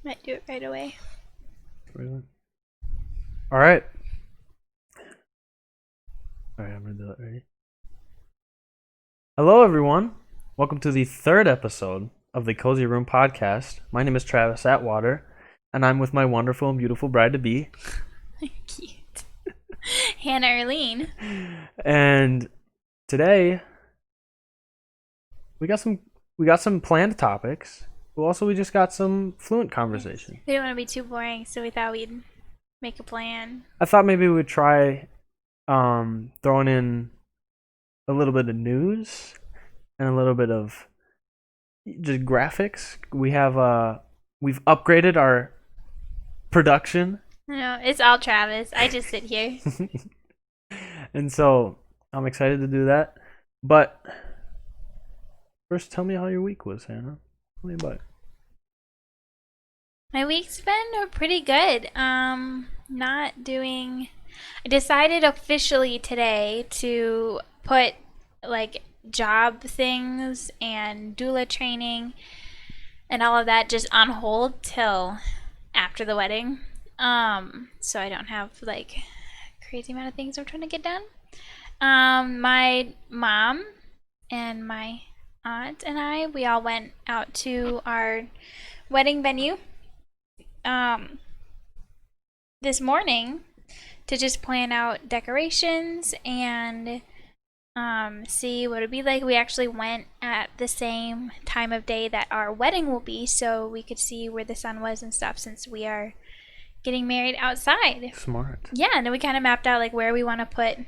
Might do it right away. Really? All right. All right, I'm gonna do it. Ready? Hello, everyone. Welcome to the third episode of the Cozy Room podcast. My name is Travis Atwater, and I'm with my wonderful and beautiful bride-to-be. Cute. Hannah Erlene. And today we got some planned topics. But also, we just got some fluent conversation. We didn't want to be too boring, so we thought we'd make a plan. I thought maybe we would try throwing in a little bit of news and a little bit of just graphics. We've upgraded our production. No, it's all Travis. I just sit here. And so I'm excited to do that. But first, tell me how your week was, Hannah. Tell me about it. My week's been pretty good. Not doing. I decided officially today to put like job things and doula training and all of that just on hold till after the wedding. So I don't have like crazy amount of things I'm trying to get done. My mom and my aunt and we all went out to our wedding venue this morning to just plan out decorations and see what it'd be like. We actually went at the same time of day that our wedding will be, so we could see where the sun was and stuff, since we are getting married outside. Smart. Yeah, and then we kind of mapped out like where we want to put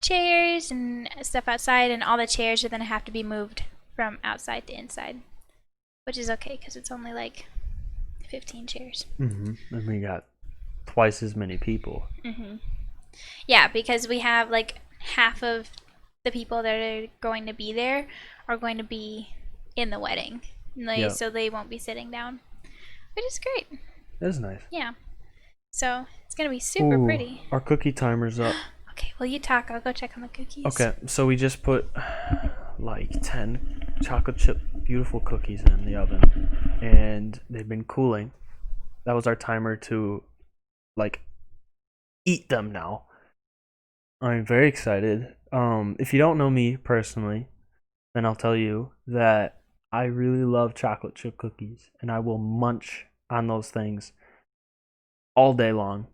chairs and stuff outside, and all the chairs are going to have to be moved from outside to inside, which is okay because it's only like 15 chairs. And we got twice as many people. Yeah, because we have like half of the people that are going to be there are going to be in the wedding. Yep. So they won't be sitting down, which is great. That's nice. Yeah. So it's going to be super pretty. Our cookie timer's up. Okay, well, you talk. I'll go check on the cookies. Okay, so we just put like 10 chocolate chip beautiful cookies in the oven, and they've been cooling. That was our timer to like eat them now. I'm very excited. If you don't know me personally, then I'll tell you that I really love chocolate chip cookies, and I will munch on those things all day long.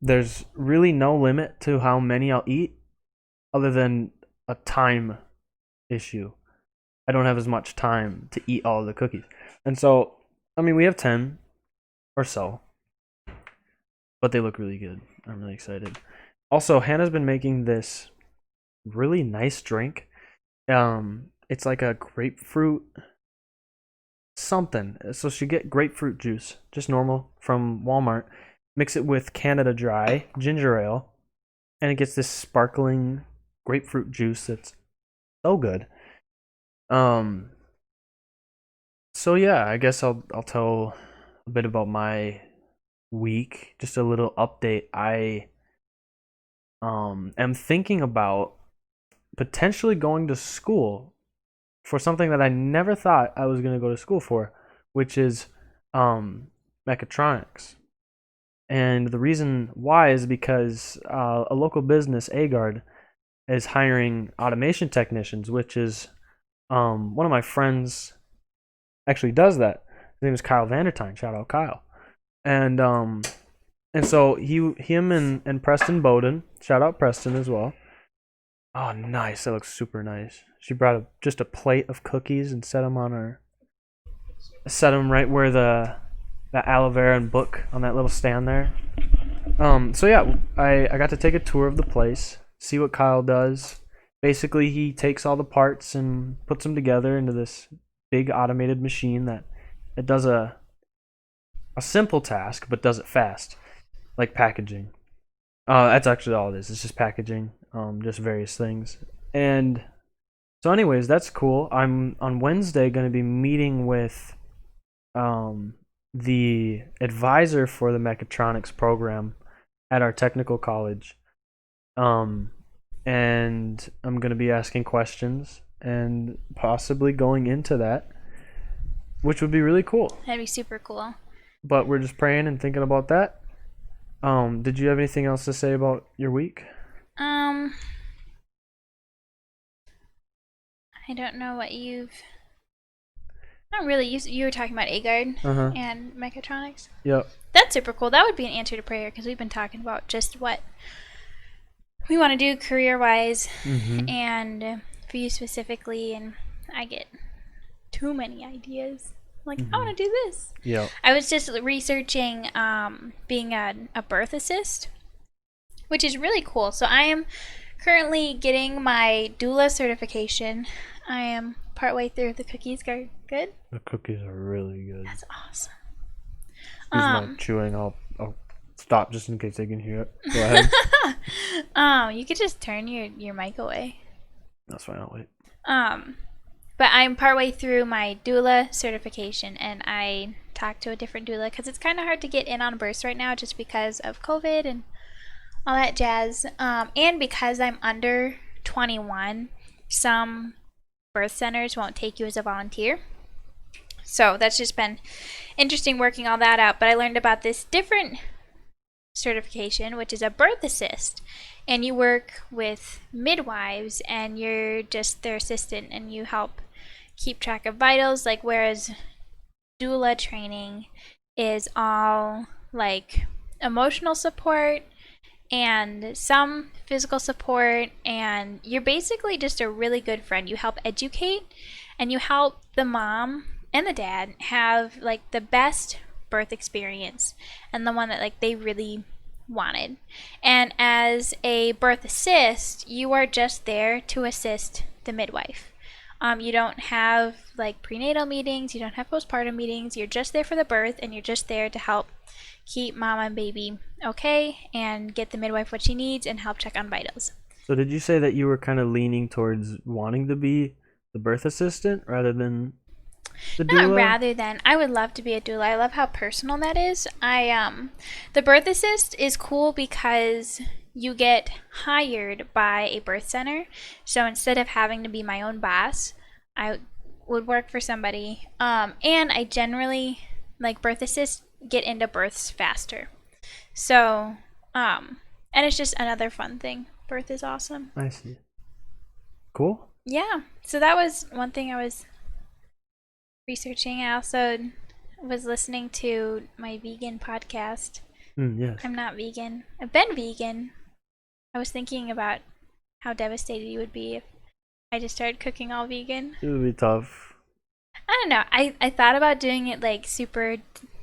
There's really no limit to how many I'll eat, other than a time issue. I don't have as much time to eat all of the cookies. And so, I mean, we have 10 or so, but they look really good. I'm really excited. Also, Hannah's been making this really nice drink. It's like a grapefruit something. So she get grapefruit juice, just normal from Walmart. Mix it with Canada Dry ginger ale, and it gets this sparkling grapefruit juice that's so good. So yeah, I guess I'll tell a bit about my week, just a little update. I am thinking about potentially going to school for something that I never thought I was going to go to school for, which is mechatronics. And the reason why is because a local business, Agard, is hiring automation technicians, which is one of my friends actually does that. His name is Kyle Vandertine. Shout out Kyle. And so him and Preston Bowden. Shout out Preston as well. Oh, nice. That looks super nice. She brought just a plate of cookies and set them right where the aloe vera and book on that little stand there. So yeah, I got to take a tour of the place, see what Kyle does. Basically, he takes all the parts and puts them together into this big automated machine that it does a simple task, but does it fast, like packaging. That's actually all it is. It's just packaging, just various things. And so anyways, that's cool. I'm on Wednesday going to be meeting with the advisor for the mechatronics program at our technical college. And I'm going to be asking questions and possibly going into that. which would be really cool. That'd be super cool. But we're just praying and thinking about that. Did you have anything else to say about your week? Um, I don't know what you've. Not really. You were talking about Agard Uh-huh. and mechatronics. Yep. That's super cool. That would be an answer to prayer because we've been talking about just what we want to do career wise Mm-hmm. and for you specifically. And I get too many ideas. Like, I Mm-hmm. want to do this. Yep. I was just researching being a birth assist, which is really cool. So I am currently getting my doula certification. I am partway through. The cookies are good. The cookies are really good. That's awesome. Excuse my chewing. I'll stop just in case they can hear it. Go ahead. You could just turn your mic away. That's fine. I'll wait. But I'm partway through my doula certification, and I talked to a different doula because it's kind of hard to get in on births right now just because of COVID and all that jazz. And because I'm under 21, some birth centers won't take you as a volunteer. So that's just been interesting working all that out. But I learned about this different certification, which is a birth assist. And you work with midwives and you're just their assistant and you help keep track of vitals. Like, whereas doula training is all like emotional support and some physical support, and you're basically just a really good friend. You help educate and you help the mom and the dad have like the best birth experience and the one that like they really wanted. And as a birth assist, you are just there to assist the midwife. You don't have like prenatal meetings, you don't have postpartum meetings, you're just there for the birth and you're just there to help keep mama and baby okay and get the midwife what she needs and help check on vitals. So did you say that you were kind of leaning towards wanting to be the birth assistant rather than the Not doula? rather than, I would love to be a doula. I love how personal that is. The birth assist is cool because you get hired by a birth center. So instead of having to be my own boss, I would work for somebody. And I generally, like birth assists, get into births faster. So, and it's just another fun thing. Birth is awesome. I see. Cool. Yeah. So that was one thing I was researching. I also was listening to my vegan podcast. Yes. I'm not vegan. I've been vegan. I was thinking about how devastated you would be if I just started cooking all vegan. It would be tough. I don't know. I thought about doing it like super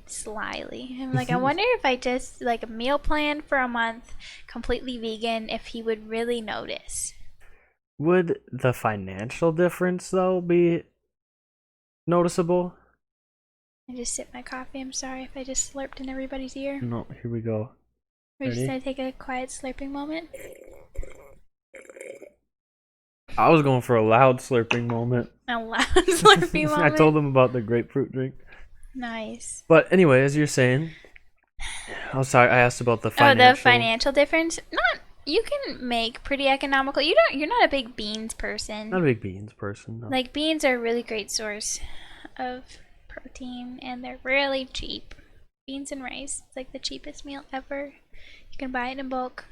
slyly. I'm like, I wonder if I just like a meal plan for a month, completely vegan, if he would really notice. Would the financial difference though be noticeable? I just sip my coffee. I'm sorry if I just slurped in everybody's ear. No, here we go. We're just Ready? gonna take a quiet slurping moment. I was going for a loud slurping moment. A loud slurping moment. I told them about the grapefruit drink. Nice. But anyway, as you're saying, I'm sorry, I asked about the financial. Oh, the financial difference? Not. You can make pretty economical. You're not a big beans person. Not a big beans person. No. Like, beans are a really great source of protein, and they're really cheap. Beans and rice, it's like the cheapest meal ever. You can buy it in bulk.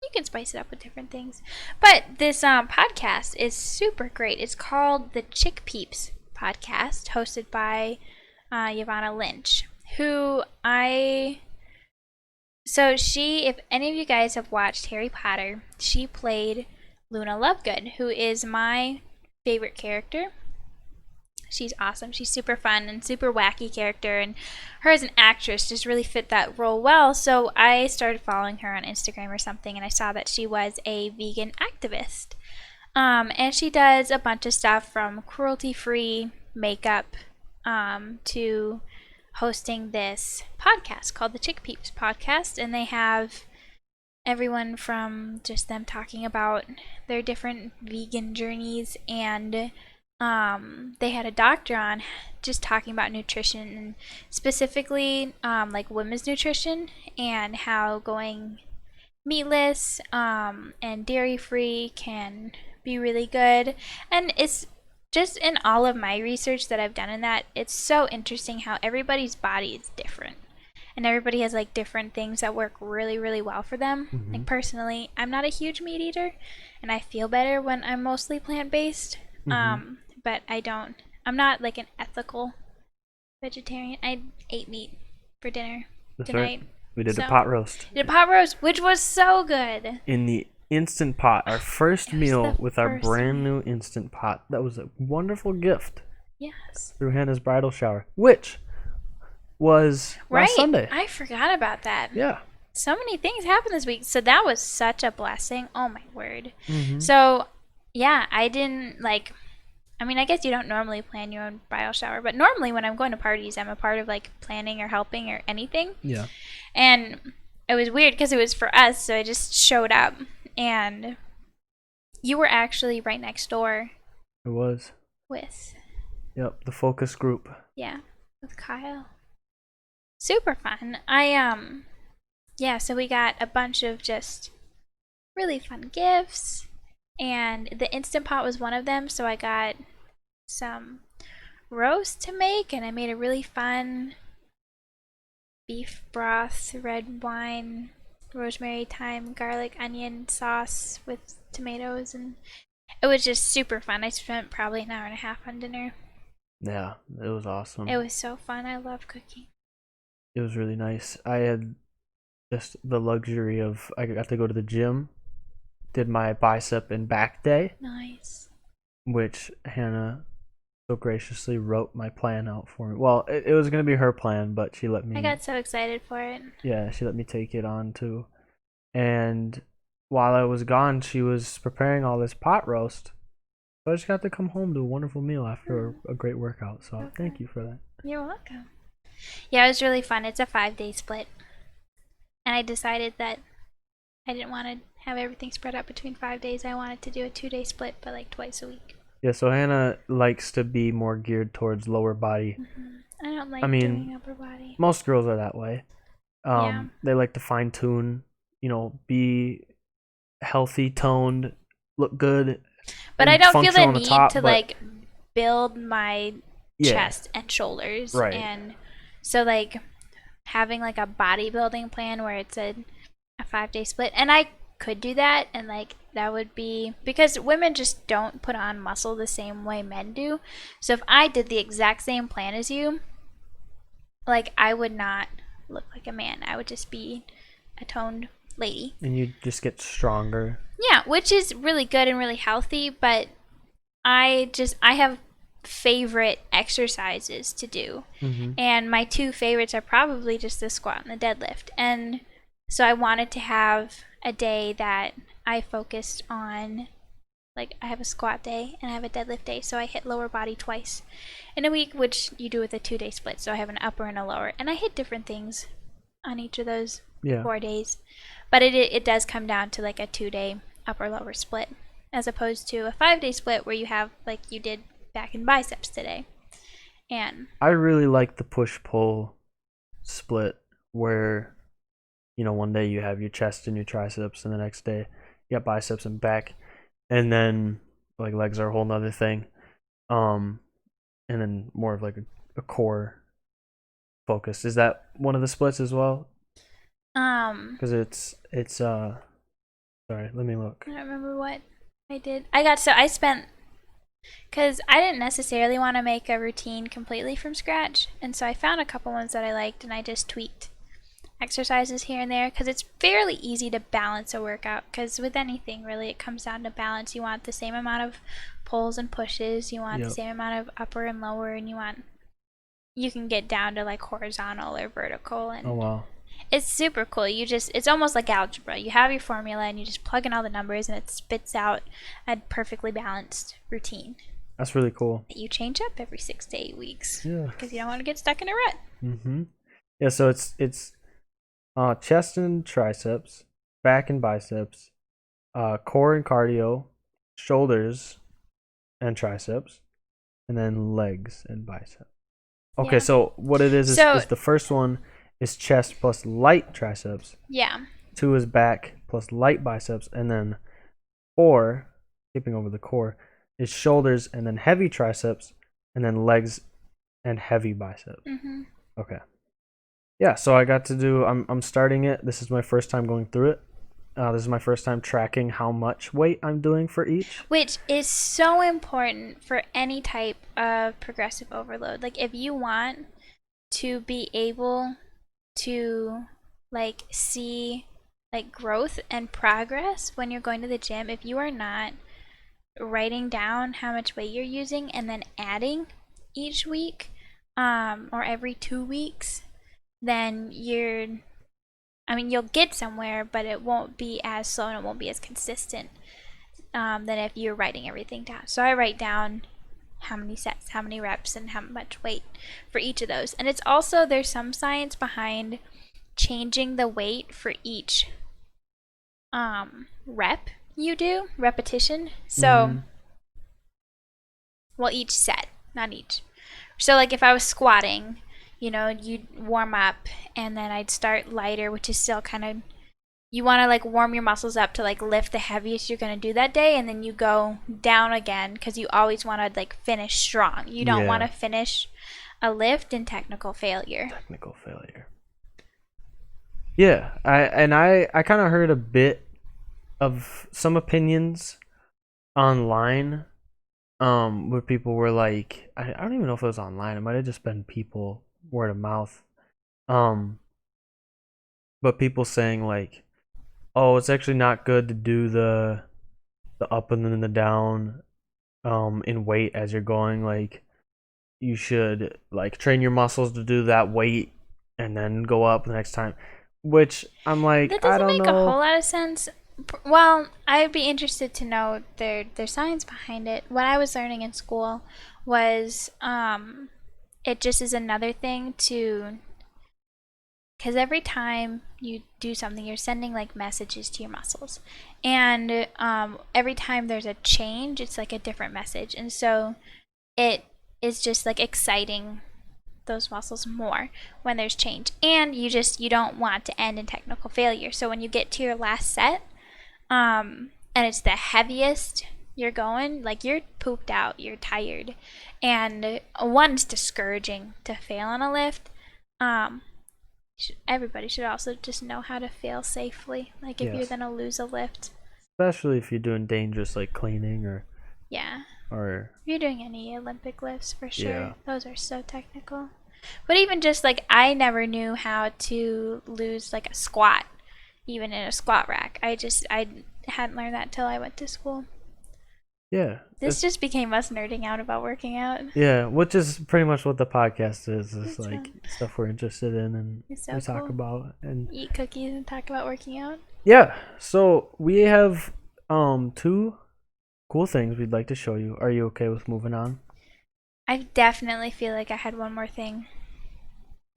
You can spice it up with different things. But this podcast is super great. It's called the Chick Peeps podcast, hosted by Yvonne Lynch, who if any of you guys have watched Harry Potter, she played Luna Lovegood, who is my favorite character. She's awesome. She's super fun and super wacky character, and her as an actress just really fit that role well. So I started following her on Instagram or something, and I saw that she was a vegan activist. And she does a bunch of stuff from cruelty-free makeup to hosting this podcast called the Chick Peeps podcast, and they have everyone from just them talking about their different vegan journeys, and they had a doctor on just talking about nutrition and specifically like women's nutrition and how going meatless and dairy free can be really good. And it's just in all of my research that I've done in that, it's so interesting how everybody's body is different. And everybody has like different things that work really, really well for them. Mm-hmm. Like personally, I'm not a huge meat eater, and I feel better when I'm mostly plant based. Mm-hmm. But I'm not like an ethical vegetarian. I ate meat for dinner That's right. tonight. We did a So pot roast. did a pot roast, which was so good. In the Instant Pot, our first It was meal the with our first brand one. new Instant Pot. That was a wonderful gift Yes. through Hannah's bridal shower, which was last Right. Sunday. I forgot about that. Yeah. So many things happened this week. So that was such a blessing. Oh my word. Mm-hmm. So yeah, I didn't like I mean, I guess you don't normally plan your own bridal shower, but normally when I'm going to parties, I'm a part of like planning or helping or anything. Yeah. And it was weird because it was for us, so I just showed up and you were actually right next door It was. with Yep. The focus group. yeah, with Kyle. Super fun. Yeah, so we got a bunch of just really fun gifts, and the Instant Pot was one of them, so I got some roast to make, and I made a really fun beef broth, red wine, rosemary, thyme, garlic, onion sauce with tomatoes, and it was just super fun. I spent probably an hour and a half on dinner. Yeah. It was awesome. It was so fun. I love cooking. It was really nice. I had just the luxury of I got to go to the gym, did my bicep and back day, Nice. which Hannah so graciously wrote my plan out for me. Well, it was gonna be her plan, but she let me. I got so excited for it. Yeah, she let me take it on too. And while I was gone, she was preparing all this pot roast. So I just got to come home to a wonderful meal after a great workout. So Okay. thank you for that. You're welcome. Yeah, it was really fun. It's a 5-day split. And I decided that I didn't want to have everything spread out between 5 days. I wanted to do a 2-day split, but like twice a week. Yeah, so Hannah likes to be more geared towards lower body. I don't like I mean, doing upper body. Most girls are that way. Yeah. They like to fine tune, be healthy, toned, look good, But and I don't feel the functional on the need top, to but like build my yeah, chest and shoulders. right. And so like having like a bodybuilding plan where it's a 5-day split, and I could do that, and like that would be because women just don't put on muscle the same way men do. So if I did the exact same plan as you, like I would not look like a man. I would just be a toned lady. And you just get stronger. Yeah, which is really good and really healthy, but I have favorite exercises to do. Mm-hmm. And my two favorites are probably just the squat and the deadlift. And so I wanted to have a day that I focused on, like I have a squat day and I have a deadlift day. So I hit lower body twice in a week, which you do with a 2-day split. So I have an upper and a lower. And I hit different things on each of those 4 days. But it does come down to like a 2-day upper lower split, as opposed to a 5-day split where you have like you did back in biceps today. And I really like the push-pull split where, one day you have your chest and your triceps, and the next day you got biceps and back, and then like legs are a whole nother thing. And then more of like a core focus. Is that one of the splits as well? Because it's sorry, let me look. I don't remember what I did. I spent because I didn't necessarily want to make a routine completely from scratch, and so I found a couple ones that I liked, and I just tweaked exercises here and there because it's fairly easy to balance a workout. Because with anything, really, it comes down to balance. You want the same amount of pulls and pushes. You want the same amount of upper and lower, and you can get down to like horizontal or vertical. And oh wow. it's super cool. It's almost like algebra. You have your formula and you just plug in all the numbers and it spits out a perfectly balanced routine That's really cool. that you change up every 6 to 8 weeks. Yeah. Because you don't want to get stuck in a rut. Mm-hmm. Yeah, so it's chest and triceps, back and biceps, core and cardio, shoulders and triceps, and then legs and biceps. Okay, Yeah. so what it is the first one is chest plus light triceps. Yeah. 2 is back plus light biceps, and then 4, skipping over the core, is shoulders and then heavy triceps and then legs and heavy biceps. Mhm. Okay. Yeah, so I got to do. I'm starting it. This is my first time going through it. This is my first time tracking how much weight I'm doing for each. Which is so important for any type of progressive overload. Like if you want to be able to like see like growth and progress when you're going to the gym, if you are not writing down how much weight you're using and then adding each week or every 2 weeks, then you'll get somewhere, but it won't be as slow and it won't be as consistent than if you're writing everything down. So I write down how many sets, how many reps, and how much weight for each of those. And it's also, there's some science behind changing the weight for each rep you do, repetition. So, well, each set, not each. So, like if I was squatting, you'd warm up and then I'd start lighter, which is still kind of, you want to like warm your muscles up to like lift the heaviest you're going to do that day, and then you go down again because you always want to like finish strong. You don't want to finish a lift in technical failure. Technical failure. Yeah, I kind of heard a bit of some opinions online where people were like, I don't even know if it was online. It might have just been people word of mouth. But people saying like, oh, it's actually not good to do the up and then the down in weight as you're going. Like you should like train your muscles to do that weight and then go up the next time. Which I'm like, That I doesn't don't make a know. whole lot of sense. Well, I'd be interested to know their science behind it. What I was learning in school was it just is another thing to, because every time you do something, you're sending like messages to your muscles, and every time there's a change, it's like a different message, and so it is just like exciting those muscles more when there's change, and you don't want to end in technical failure. So when you get to your last set, and it's the heaviest you're going, like you're pooped out, you're tired, and one's discouraging to fail on a lift. Um, Everybody should also just know how to fail safely. Like if you're Yes, gonna lose a lift, especially if you're doing dangerous like cleaning yeah. or If you're doing any Olympic lifts, for yeah. sure, those are so technical. But even just like I never knew how to lose like a squat, even in a squat rack. I hadn't learned that till I went to school. Yeah. This just became us nerding out about working out. Yeah, which is pretty much what the podcast is. It's It's like fun. stuff we're interested in and It's we so talk cool. about. And Eat cookies and talk about working out. yeah, so we have two cool things we'd like to show you. Are you okay with moving on? I definitely feel like I had one more thing.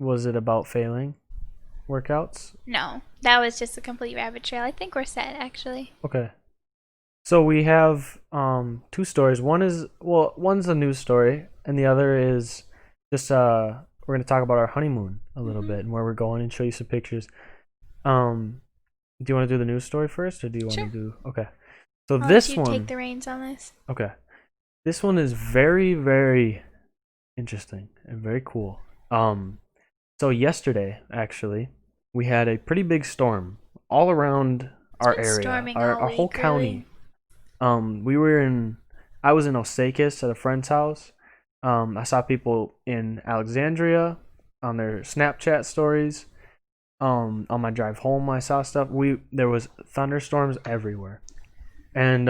Was it about failing workouts? No, that was just a complete rabbit trail. I think we're set, actually. Okay. So we have two stories. One's a news story and the other is just we're going to talk about our honeymoon a little bit and where we're going and show you some pictures. Do you want to do the news story first or do you want Sure. to do Okay. So I'll this let you one take the reins on this. Okay. This one is very, very interesting and very cool. So yesterday, actually, we had a pretty big storm all around It's our been area, storming all our whole week, really. county. We were in, I was in Osakis at a friend's house. I saw people in Alexandria on their Snapchat stories. On my drive home, I saw stuff. There was thunderstorms everywhere, and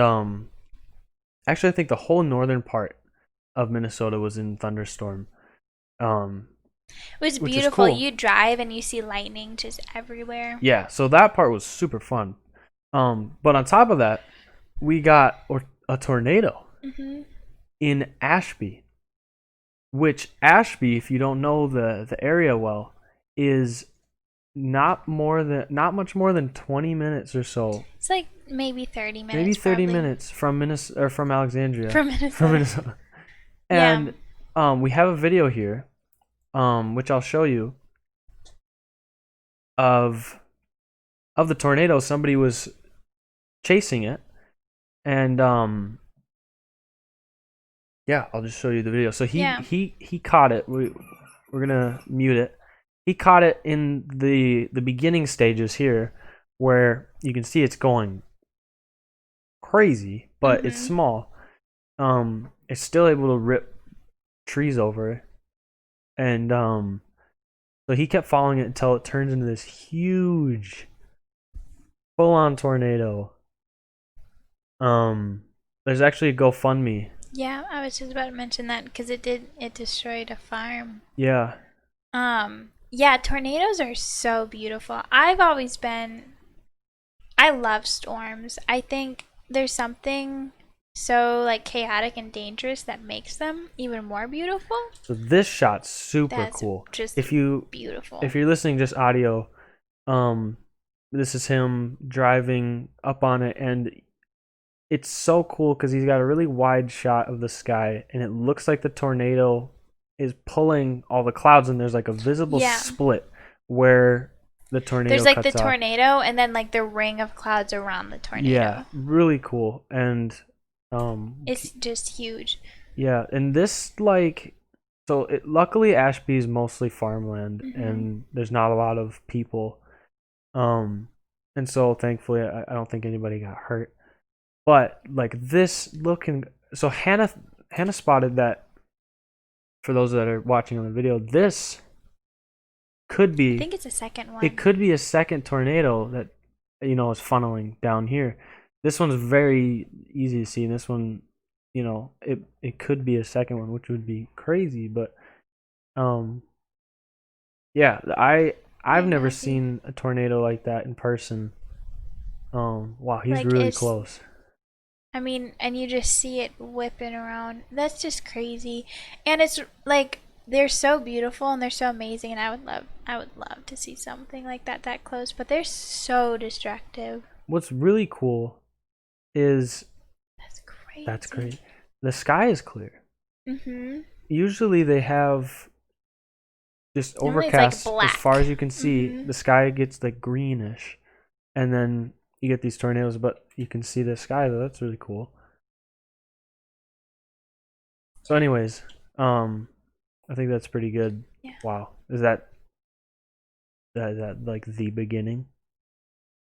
actually, I think the whole northern part of Minnesota was in thunderstorm. It was Which is beautiful. cool. You drive and you see lightning just everywhere. Yeah, so that part was super fun. But on top of that, we got a tornado in Ashby, which Ashby, if you don't know the area well, is not much more than 20 minutes or so. It's like maybe 30 minutes. Maybe 30 probably. minutes from Minnesota or from Alexandria. From Minnesota. From Minnesota. Yeah. And we have a video here, which I'll show you of the tornado. Somebody was chasing it, and Yeah, I'll just show you the video. So Yeah. he caught it. We're gonna mute it. He caught it in the beginning stages here, where you can see it's going crazy, but it's Mhm. small. It's still able to rip trees over, and so he kept following it until it turns into this huge, full-on tornado. Um, there's actually a GoFundMe. Yeah, I was just about to mention that because it destroyed a farm. Yeah, Yeah, tornadoes are so beautiful. I love storms. I think there's something so like chaotic and dangerous that makes them even more beautiful. so this shot's super That's cool. just If you beautiful. if you're listening just audio, um, this is him driving up on it, and it's so cool because he's got a really wide shot of the sky, and it looks like the tornado is pulling all the clouds, and there's like a visible Yeah. split where the There's tornado like the cuts off. tornado and then like the ring of clouds around the Yeah, tornado. really cool. And It's just huge. yeah, and this like so it luckily Ashby is mostly farmland Mhm. and there's not a lot of people. Um and so thankfully I don't think anybody got hurt. But like this looking so Hannah spotted that for those that are watching on the video, this could I be think it's a second it one. could be a second tornado that is funneling down here. This one's very easy to see, and this one, it could be a second one, which would be crazy. But um, yeah, I've Yeah, never that'd be seen a tornado like that in person. Wow, he's like really it's close. I mean, and you just see it whipping around. That's just crazy. And it's like they're so beautiful and they're so amazing and I would love to see something like that close, but they're so destructive. What's really cool is That's that's crazy. great. The sky is clear. Mhm. Usually they have just Normally it's like overcast as far black. as you can see. Mhm. The sky gets like greenish, and then you get these tornadoes, but you can see the sky though. That's really cool. So, anyways, um, I think that's pretty good. Yeah. Wow, is that like the beginning?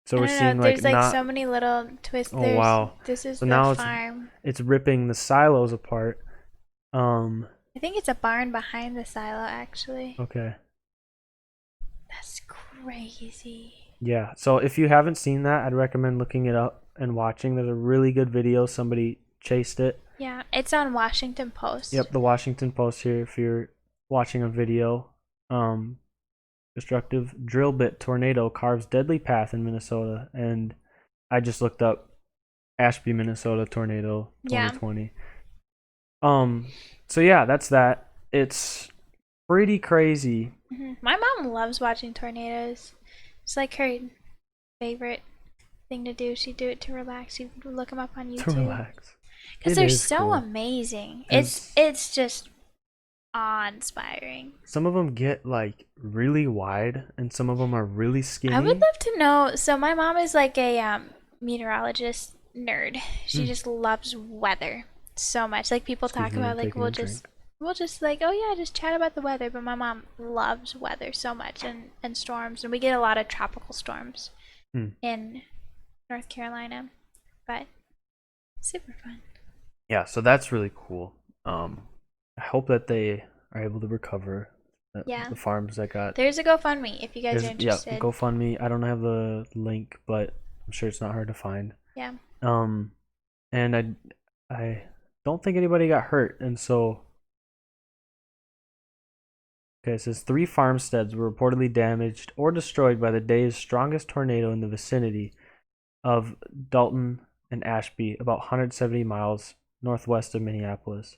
So I we're don't know. seeing like There's like not. so many little twists. Oh wow. This is So the now it's farm. it's ripping the silos apart. Um. I think it's a barn behind the silo actually. Okay. That's crazy. Yeah. So if you haven't seen that, I'd recommend looking it up and watching. There's a really good video. Somebody chased it. Yeah, it's on Washington Post. Yep, the Washington Post here. If you're watching a video, um, destructive drill bit tornado carves deadly path in Minnesota, and I just looked up Ashby, Minnesota tornado Yeah. 2020. So yeah, that's that. It's pretty crazy My mom loves watching tornadoes. It's like her favorite thing to do. She'd do it to relax. She'd look them up on to YouTube relax. because It they're is so cool, amazing. and It's just awe-inspiring. some of them get like really wide, and some of them are really I would skinny. love to know. So my mom is like a meteorologist nerd. She Mm, just loves weather so much. Like people excuse talk me, I'm about like taking a drink. we'll just like, oh yeah, just chat about the weather, but my mom loves weather so much and storms and we get a lot of tropical storms Mm. in North Carolina. But super fun. Yeah, so that's really cool. I hope that they are able to recover Yeah. the farms that got. There's a GoFundMe if you guys are There's yeah, interested. GoFundMe. I don't have the link, but I'm sure it's not hard to find. Yeah. Um, and I don't think anybody got hurt, and so okay, it says 3 farmsteads were reportedly damaged or destroyed by the day's strongest tornado in the vicinity of Dalton and Ashby, about 170 miles northwest of Minneapolis.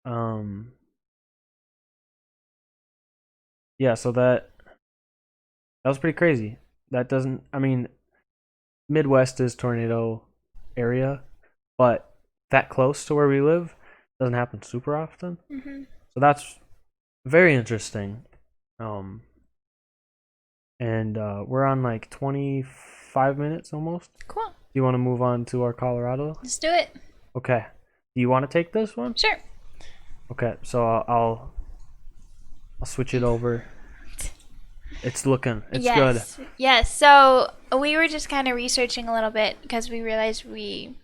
Um, yeah, so that was pretty crazy. That doesn't, I mean, Midwest is tornado area, but that close to where we live doesn't happen super often. Mhm. So that's very interesting. Um, and we're on like 25 minutes almost. Cool. Do you want to move on to our Colorado? Let's do it. Okay. Do you want to take this one? Sure. Okay, so I'll switch it over. It's good. Yes. Yes. So we were just kind of researching a little bit because we realized we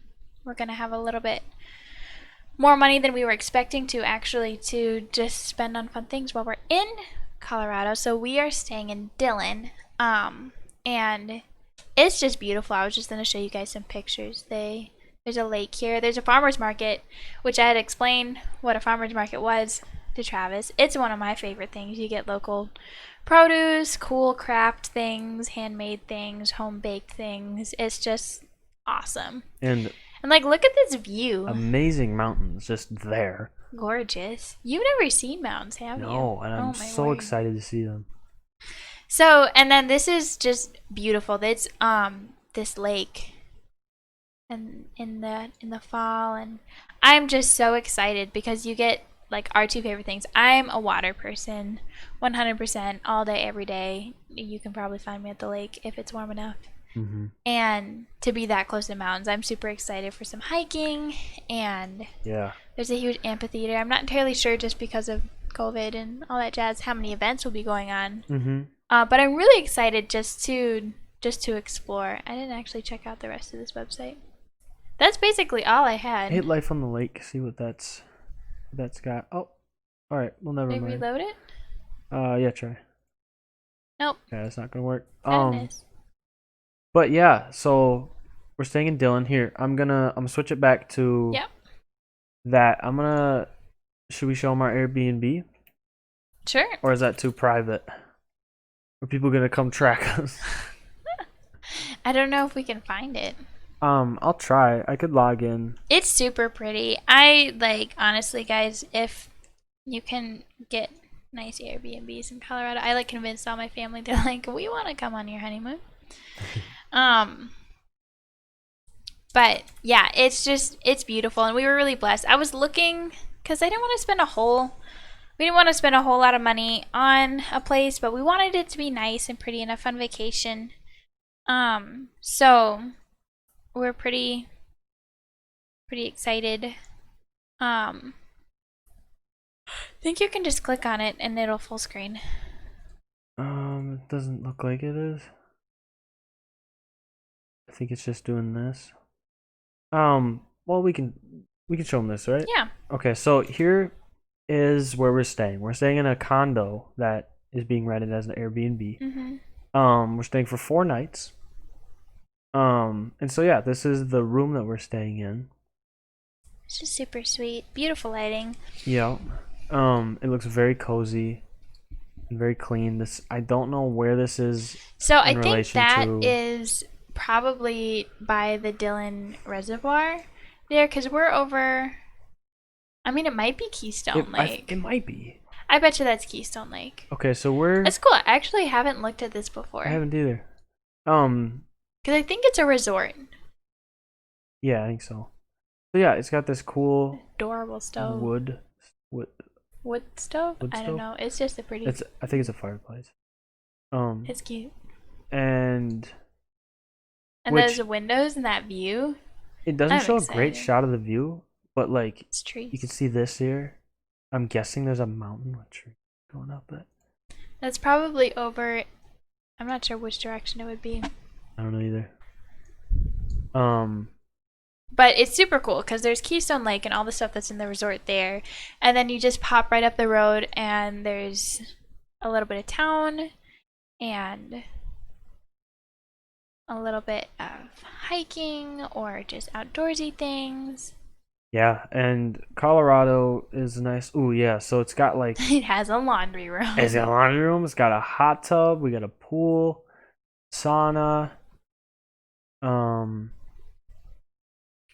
were going to have a little bit more money than we were expecting to actually to just spend on fun things while we're in Colorado. So we are staying in Dillon. And it's just beautiful. I was just going to show you guys some pictures. There's a lake here. There's a farmer's market, which I had explained what a farmer's market was to Travis. It's one of my favorite things. You get local produce, cool craft things, handmade things, home baked things. It's just awesome. And like, look at this view. amazing mountains just there. Gorgeous. You've never seen mountains, have you? No, and I'm Oh my so word. excited to see them. So, and then this is just beautiful. It's this lake and in the fall, and I'm just so excited because you get like our two favorite things. I'm a water person, 100% all day every day. You can probably find me at the lake if it's warm enough. Mm-hmm. And to be that close to mountains, I'm super excited for some hiking, and Yeah. there's a huge amphitheater. I'm not entirely sure, just because of COVID and all that jazz, how many events will be going on. Mm-hmm. But I'm really excited just to explore. I didn't actually check out the rest of this website. That's basically all I had. Hit life on the lake. See what that's got. Oh, all right. Well, never Did I mind. reload it? Yeah, try. Nope. Yeah, it's not gonna work. Goodness. But yeah, so we're staying in Dillon here. I'm gonna switch it back to Yep. that. Should we show them our Airbnb, Sure. or is that too private? Are people gonna come track us? I don't know if we can find it. I'll try. I could log in. It's super pretty. Honestly, guys, if you can get nice Airbnbs in Colorado, I convinced all my family. They're like, we want to come on your honeymoon. But yeah, it's beautiful, and we were really blessed. I was looking because we didn't want to spend a whole lot of money on a place, but we wanted it to be nice and pretty and a fun vacation. So we're pretty excited. I think you can just click on it and it'll full screen. It doesn't look like it is. I think it's just doing this. Well, we can show them this, right? Yeah. Okay, so here is where we're staying. We're staying in a condo that is being rented as an Airbnb. Mm-hmm. We're staying for 4 nights. And so yeah, this is the room that we're staying in. It's just super sweet. Beautiful lighting. Yeah. It looks very cozy and very clean. I don't know where this is. So I in think relation that to- is probably by the Dillon Reservoir there, because we're over. I mean, it might be Keystone Lake. It might be. I bet you that's Keystone Lake. Okay, so we're. That's cool. I actually haven't looked at this before. I haven't either. Because I think it's a resort. Yeah, I think so. So yeah, it's got this cool Adorable stove. wood. Wood stove? Wood I don't stove? know. It's just a pretty. I think it's a fireplace. It's cute. And And which- those windows and that view. it doesn't I'm show a great excited. shot of the view, but like It's trees. you can see this here. I'm guessing there's a mountain with trees going up it. That's probably over. I'm not sure which direction it would be. I don't know either. But it's super cool because there's Keystone Lake and all the stuff that's in the resort there. And then you just pop right up the road and there's a little bit of town and a little bit of hiking or just outdoorsy things. Yeah, and Colorado is nice. Ooh, yeah. So it's got like It has a laundry room. it's got a laundry room. It's got a hot tub. We got a pool, sauna.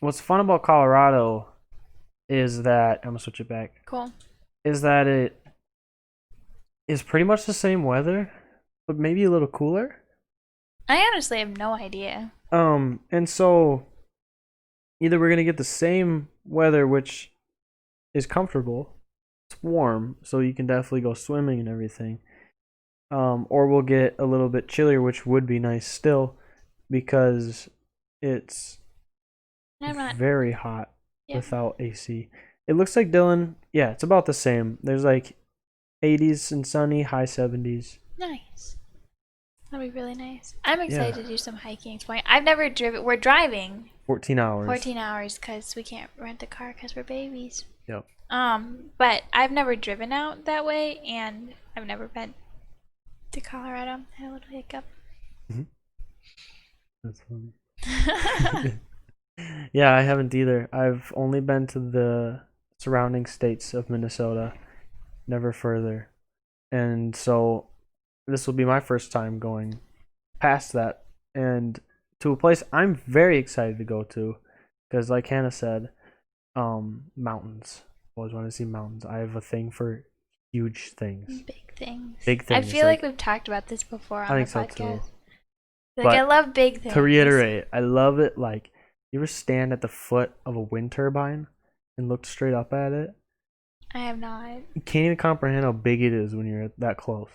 What's fun about Colorado is that I'm gonna switch it back. Cool. Is that it is pretty much the same weather, but maybe a little cooler. I honestly have no idea. And so either we're gonna get the same weather, which is comfortable, it's warm, so you can definitely go swimming and everything. Or we'll get a little bit chillier, which would be nice still, because it's I'm not very hot Yeah. without AC. It looks like Dylan. Yeah, it's about the same. There's like 80s and sunny, high 70s. Nice. That'll be really nice. I'm excited Yeah, to do some hiking. I've never driven. We're driving 14 hours. 14 hours because we can't rent a car because we're babies. Yep. But I've never driven out that way, and I've never been to Colorado. I had a little hiccup. Mhm. That's funny. Yeah, I haven't either. I've only been to the surrounding states of Minnesota, never further. And so this will be my first time going past that and to a place I'm very excited to go to because like Hannah said, mountains. Always want to see mountains. I have a thing for huge things. Big things. Big I things. feel like we've talked about this before I on the think so too. podcast. Like, But I love big things. to reiterate, I love it. Like, you ever stand at the foot of a wind turbine and look straight up at it? I have not. You can't even comprehend how big it is when you're that close.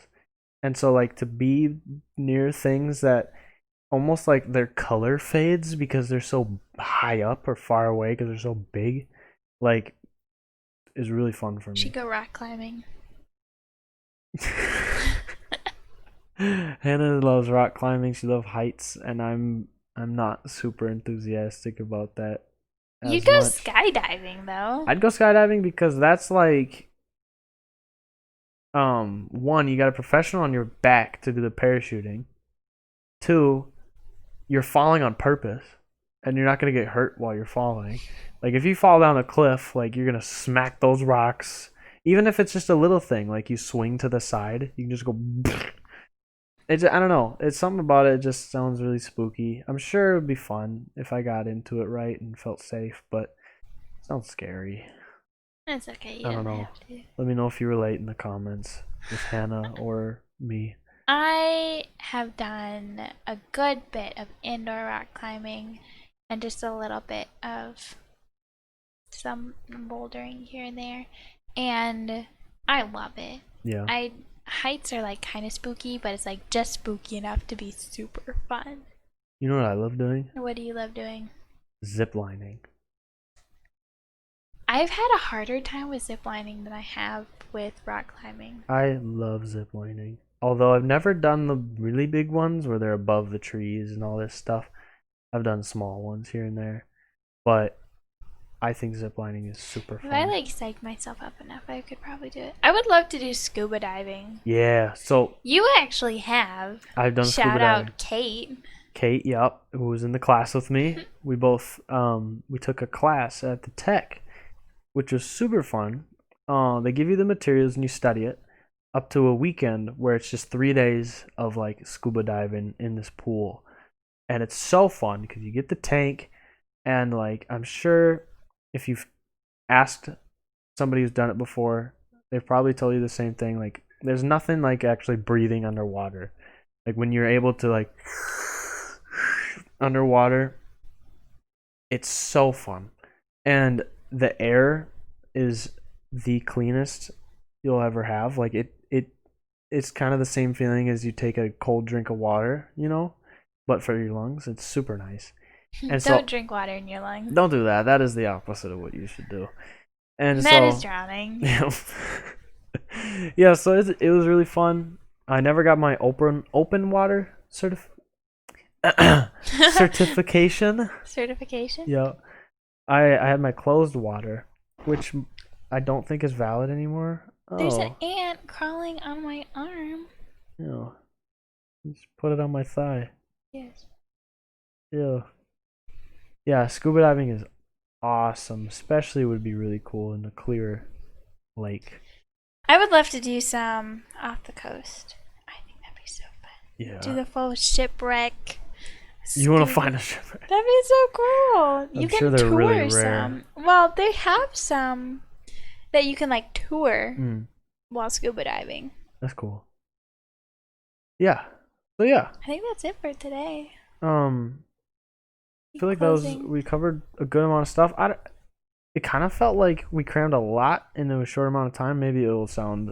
And so, like, to be near things that almost like their color fades because they're so high up or far away because they're so big, like, is really fun for me. Should go rock climbing. Hannah loves rock climbing. She loves heights, and I'm not super enthusiastic about that. You As go much. skydiving though. I'd go skydiving because that's like one, you got a professional on your back to do the parachuting. Two, you're falling on purpose and you're not going to get hurt while you're falling. Like if you fall down a cliff, like you're going to smack those rocks. Even if it's just a little thing, like you swing to the side, you can just go I don't know. It's something about it just sounds really spooky. I'm sure it would be fun if I got into it right and felt safe, but it sounds scary. That's okay. You I don't don't know. have to. Let me know if you relate in the comments with Hannah or me. I have done a good bit of indoor rock climbing and just a little bit of some bouldering here and there, and I love it. Yeah. Heights are like kind of spooky, but it's like just spooky enough to be super fun. You know what I love doing? What do you love doing? Zip lining. I've had a harder time with zip lining than I have with rock climbing. I love zip lining. Although I've never done the really big ones where they're above the trees and all this stuff. I've done small ones here and there. But I think zip lining is super fun. If I like psych myself up enough, I could probably do it. I would love to do scuba diving. Yeah, so You actually have. I've done scuba Shout diving. out Kate. Kate, yep, who was in the class with me. We both we took a class at the Tech, which was super fun. They give you the materials and you study it up to a weekend where it's just 3 days of like scuba diving in this pool. And it's so fun because you get the tank and like I'm sure if you've asked somebody who's done it before, they've probably told you the same thing. Like there's nothing like actually breathing underwater. Like when you're able to like underwater, it's so fun. And the air is the cleanest you'll ever have. Like it's kind of the same feeling as you take a cold drink of water, you know, but for your lungs. It's super nice. And Don't drink water in your lungs. don't do that. That is the opposite of what you should do. And That so is drowning. yeah, so it was really fun. I never got my open water certification. Certification? Yeah. I had my closed water, which I don't think is valid anymore. There's an ant crawling on my arm. Yeah. Just put it on my thigh. Yes. Yeah. Yeah, scuba diving is awesome. Especially would be really cool in a clear lake. I would love to do some off the coast. I think that'd be so fun. Yeah. Do the full shipwreck. You want to scuba- find a shipwreck? That'd be so cool. You I'm can sure they're tour really rare. some. Well, they have some that you can like tour Mm, while scuba diving. that's cool. Yeah. So yeah. I think that's it for today. I feel like we covered a good amount of stuff. It kind of felt like we crammed a lot into a short amount of time. Maybe it'll sound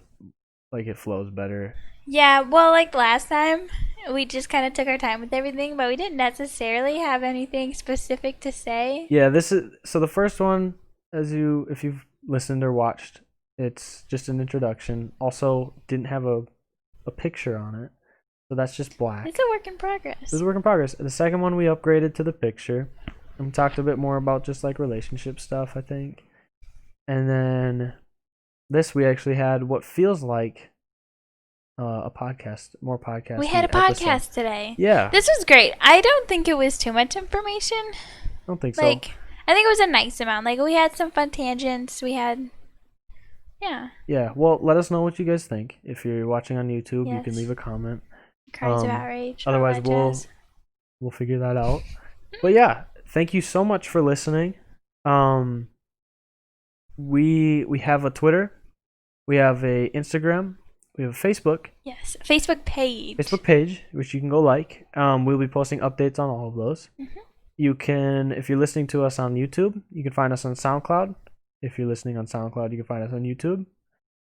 like it flows better. Yeah, well, like last time, we just kind of took our time with everything, but we didn't necessarily have anything specific to say. Yeah, so the first one if you've listened or watched, it's just an introduction. Also, didn't have a picture on it, so that's just black. It's a work in This is progress. a work in progress. The second one we upgraded to the picture and talked a bit more about just like relationship stuff, I think. And then this we actually had what feels like a podcast, more podcast. We had a podcast today. Yeah, This was great. I don't think it was too much information. I don't think so. Like, I think it was a nice amount. Like, we had some fun tangents. We had, yeah, Yeah, well, let us know what you guys think. If you're watching on YouTube, you can Yes. leave a comment. cries of outrage. all Otherwise, that jazz. we'll figure that out. But yeah, thank you so much for listening. We have a Twitter, we have a Instagram, we have a Yes, Facebook page. Facebook page, which you can go like. We'll be posting updates on all of those. Mhm. You can, if you're listening to us on YouTube, you can find us on SoundCloud. If you're listening on SoundCloud, you can find us on YouTube.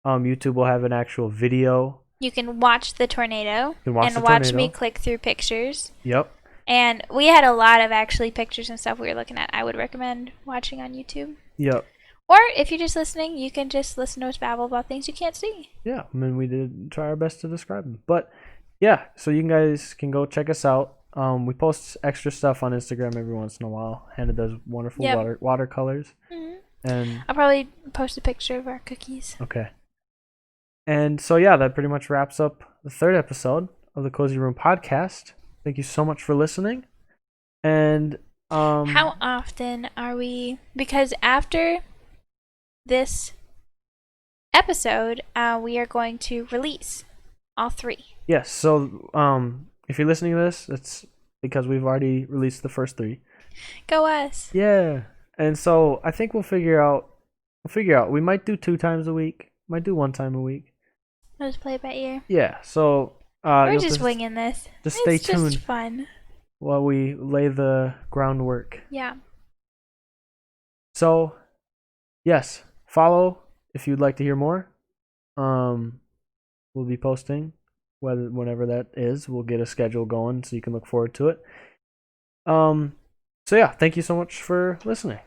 YouTube will have an actual video. You can watch the tornado You can watch and the watch tornado. me click through pictures. Yep. And we had a lot of actually pictures and stuff we were looking at. I would recommend watching on YouTube. Yep. Or if you're just listening, you can just listen to us babble about things you can't see. Yeah, I mean, we did try our best to describe them. But yeah, so you guys can go check us out. We post extra stuff on Instagram every once in a while. Hannah does wonderful Yep. watercolors. hmm And I'll probably post a picture of our cookies. okay. And so yeah, that pretty much wraps up the third episode of the Cozy Room podcast. Thank you so much for listening. And How often are we? Because after this episode, we are going to release all three. yes, so if you're listening to this, it's because we've already released the first 3. Go us. Yeah. And so I think we'll figure out. We might do 2 times a week. Might do 1 time a week. I'll just play it by ear. Yeah. So We're you'll just winging this. just stay It's tuned just fun. while we lay the groundwork. Yeah. So, yes, follow if you'd like to hear more. We'll be posting whenever that is. We'll get a schedule going so you can look forward to it. So yeah, thank you so much for listening.